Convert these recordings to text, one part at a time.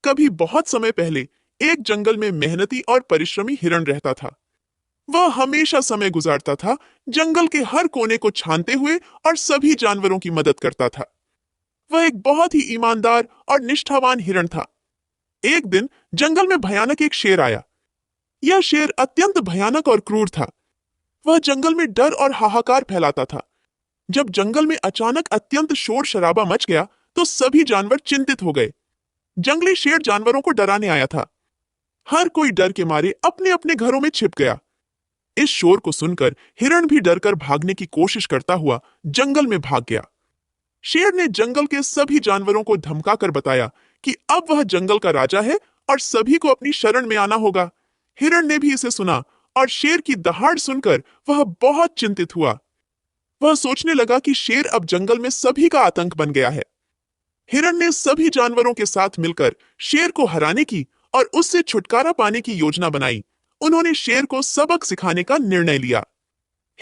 कभी बहुत समय पहले एक जंगल में मेहनती और परिश्रमी हिरण रहता था। वह हमेशा समय गुजारता था, जंगल के हर कोने को छानते हुए और सभी जानवरों की मदद करता था। वह एक बहुत ही ईमानदार और निष्ठावान हिरण था। एक दिन जंगल में भयानक एक शेर आया। यह शेर अत्यंत भयानक और क्रूर था। वह जंगल में डर और हाहाकार फैलाता था। जब जंगल में अचानक अत्यंत शोर शराबा मच गया, तो सभी जानवर चिंतित हो गए। जंगली शेर जानवरों को डराने आया था। हर कोई डर के मारे अपने अपने घरों में छिप गया। इस शोर को सुनकर हिरण भी डरकर भागने की कोशिश करता हुआ जंगल में भाग गया। शेर ने जंगल के सभी जानवरों को धमकाकर बताया कि अब वह जंगल का राजा है और सभी को अपनी शरण में आना होगा। हिरण ने भी इसे सुना और शेर की दहाड़ सुनकर वह बहुत चिंतित हुआ। वह सोचने लगा कि शेर अब जंगल में सभी का आतंक बन गया है। हिरण ने सभी जानवरों के साथ मिलकर शेर को हराने की और उससे छुटकारा पाने की योजना बनाई। उन्होंने शेर को सबक सिखाने का निर्णय लिया।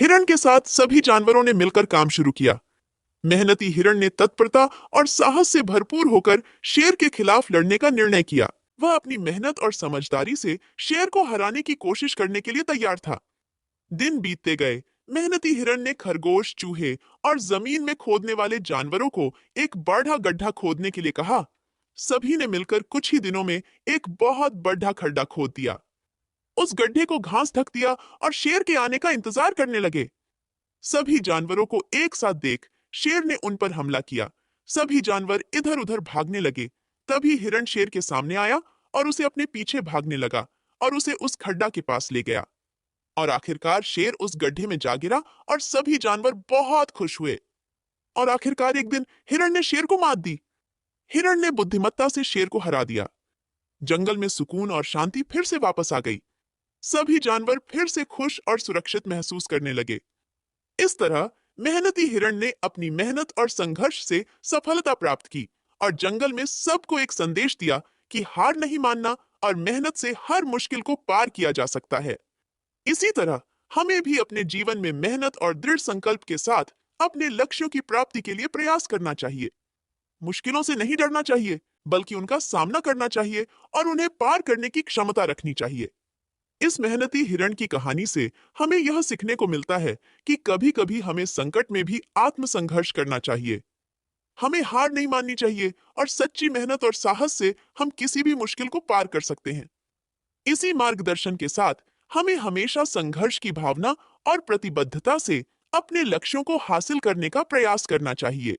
हिरण के साथ सभी जानवरों ने मिलकर काम शुरू किया। मेहनती हिरण ने तत्परता और साहस से भरपूर होकर शेर के खिलाफ लड़ने का निर्णय किया। वह अपनी मेहनत और समझदारी से शेर को हराने की कोशिश करने के लिए तैयार था। दिन बीतते गए। मेहनती हिरण ने खरगोश, चूहे और जमीन में खोदने वाले जानवरों को एक बड़ा गड्ढा खोदने के लिए कहा। सभी ने मिलकर कुछ ही दिनों में एक बहुत बड़ा खड्डा खोद दिया। उस गड्ढे को घास ढक दिया और शेर के आने का इंतजार करने लगे। सभी जानवरों को एक साथ देख शेर ने उन पर हमला किया। सभी जानवर इधर उधर भागने लगे। तभी हिरण शेर के सामने आया और उसे अपने पीछे भागने लगा और उसे उस खड्डा के पास ले गया। और आखिरकार शेर उस गड्ढे में जा गिरा और सभी जानवर बहुत खुश हुए। और आखिरकार एक दिन हिरण ने शेर को मात दी। हिरण ने बुद्धिमत्ता से शेर को हरा दिया। जंगल में सुकून और शांति फिर से वापस आ गई। सभी जानवर फिर से खुश और सुरक्षित महसूस करने लगे। इस तरह मेहनती हिरण ने अपनी मेहनत और संघर्ष से सफलता प्राप्त की और जंगल में सबको एक संदेश दिया कि हार नहीं मानना और मेहनत से हर मुश्किल को पार किया जा सकता है। इसी तरह हमें भी अपने जीवन में मेहनत और दृढ़ संकल्प के साथ अपने लक्ष्यों की प्राप्ति के लिए प्रयास करना चाहिए। मुश्किलों से नहीं डरना चाहिए, बल्कि उनका सामना करना चाहिए और उन्हें पार करने की क्षमता रखनी चाहिए। इस मेहनती हिरण की कहानी से हमें यह सीखने को मिलता है कि कभी-कभी हमें संकट में भी आत्मसंघर्ष करना चाहिए। हमें हार नहीं माननी चाहिए और सच्ची मेहनत और साहस से हम किसी भी मुश्किल को पार कर सकते हैं। इसी मार्गदर्शन के साथ हमें हमेशा संघर्ष की भावना और प्रतिबद्धता से अपने लक्ष्यों को हासिल करने का प्रयास करना चाहिए।